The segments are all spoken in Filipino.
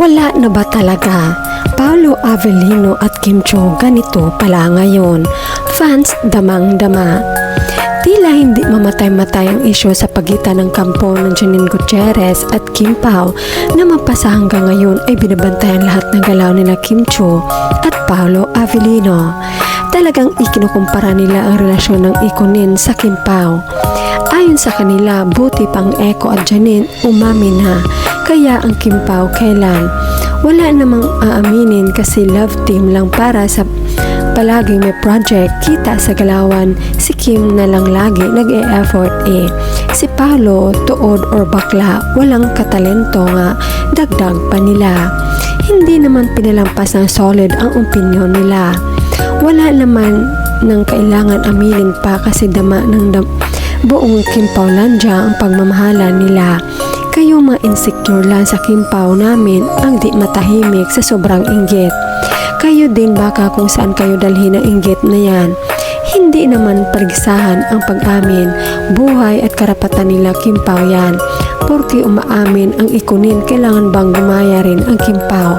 Wala na ba talaga? Paolo Avellino at Kim Cho ganito pala ngayon. Fans damang-dama. Tila hindi mamatay-matay ang isyo sa pagitan ng kampo ng Janine Gutierrez at Kim Pao na mapasa hanggang ngayon ay binabantayan lahat ng galaw nila Kim Cho at Paolo Avellino. Talagang ikinukumpara nila ang relasyon ng ikonin sa Kim Pao. Ayon sa kanila, buti pang Eko at Janine umamin na, kaya ang Kim Pao kailan. Wala namang aaminin kasi love team lang para sa palaging may project. Kita sa galawan, si Kim na lang lagi nag-e-effort Si Paolo, tuod or bakla, walang katalento nga, dagdag pa nila. Hindi naman pinalampas ng solid ang opinyon nila. Wala naman ng kailangan aminin pa kasi dama ng buong Kim Paulandia ang pagmamahala nila. Kayo mga insecure lang sa Kim Pao namin ang di matahimik sa sobrang inggit. Kayo din baka kung saan kayo dalhin ang inggit na yan. Hindi naman pagsahan ang pag-amin, buhay at karapatan nila Kim Pao yan. Porque umaamin ang ikunin, kailangan bang gumaya rin ang Kim Pao?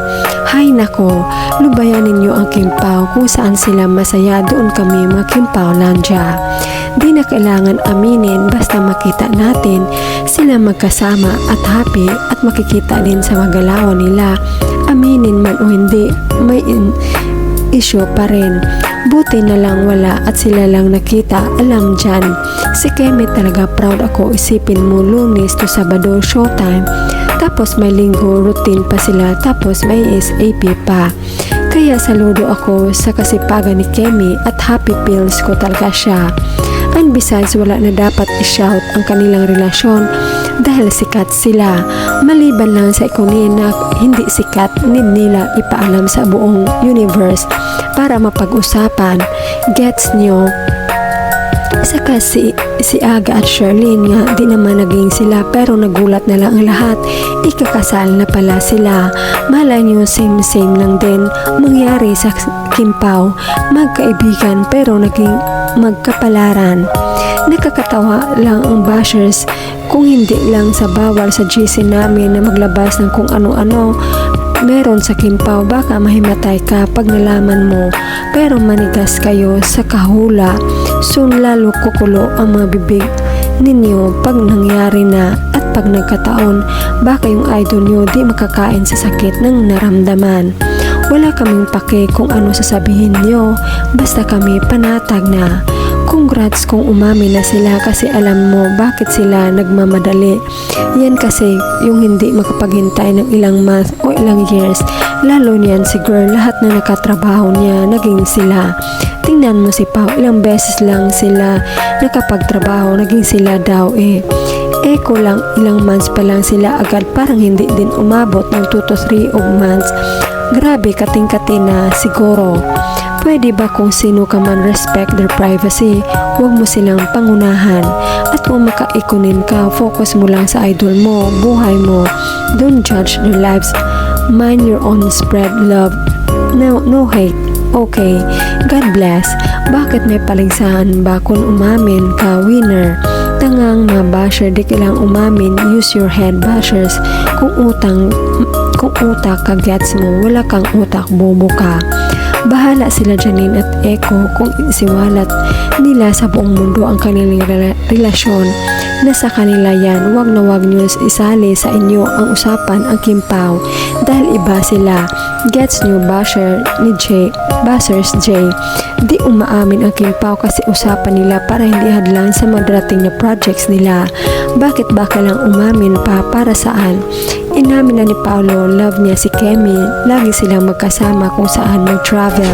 Hay nako, lubayan ninyo ang Kim Pao kung saan sila masaya, doon kami mga Kim Pao Landia. Di na kailangan aminin basta makita natin sila magkasama at happy at makikita din sa magalawan nila. Aminin man o hindi, may issue pa rin. Buti na lang wala at sila lang nakita, alam dyan. Si Kemi talaga proud ako, isipin mo Lunes to Sabado showtime. Tapos may linggo routine pa sila, tapos may SAP pa. Kaya saludo ako sa kasipagan ni Kemi at happy feels ko talaga siya. And besides, wala na dapat i-shout ang kanilang relasyon dahil sikat sila. Maliban lang sa ikonin na hindi sikat, need nila ipaalam sa buong universe para mapag-usapan. Gets nyo? Saka si Aga at Sherlyn nga di naman naging sila pero nagulat na lang ang lahat. Ikakasal na pala sila. Malay nyo same lang din mangyari sa Kim Pao. Magkaibigan pero naging magkapalaran. Nakakatawa lang ang bashers kung hindi lang sa bawal sa GC namin na maglabas ng kung ano-ano meron sa Kim Pao. Baka mahimatay ka pag nalaman mo, pero manigas kayo sa kahula. Soon lalo kukulo ang mga bibig ninyo pag nangyari na, at pag nagkataon baka yung idol nyo di makakain sa sakit ng naramdaman. Wala kaming pake kung ano sasabihin nyo, basta kami panatag na. Congrats kung umami na sila kasi alam mo bakit sila nagmamadali. Yan kasi yung hindi makapaghintay ng ilang month o ilang years. Lalo niyan si girl, lahat na nakatrabaho niya naging sila. Tingnan mo si Pao, ilang beses lang sila nakapagtrabaho, naging sila daw Eko lang, ilang months pa lang sila agad, parang hindi din umabot ng 2 to 3 months. Grabe, kating-kati na siguro. Pwede ba kung sino ka man respect their privacy, huwag mo silang pangunahan. At kung makaikunin ka, focus mo lang sa idol mo, buhay mo. Don't judge their lives. Mind your own, spread love. No hate. Okay, God bless. Bakit may paligsahan ba kung umamin ka, winner? Tangang mga basher, di kailang umamin, use your head bashers. Kung utak ka gets mo, wala kang utak, bobo ka. Bahala sila Janine at Eko kung isiwalat nila sa buong mundo ang kanilang relasyon. Nasa kanila yan, wag na wag nyo isali sa inyo ang usapan ang Kim Pao dahil iba sila. Gets nyo basher ni Bashers J. Di umaamin ang Kim Pao kasi usapan nila para hindi hadlang sa madarating na projects nila. Bakit baka lang umamin pa, para saan? Inamin na ni Paolo, love niya si Kemi, lagi silang magkasama kung saan mag-travel.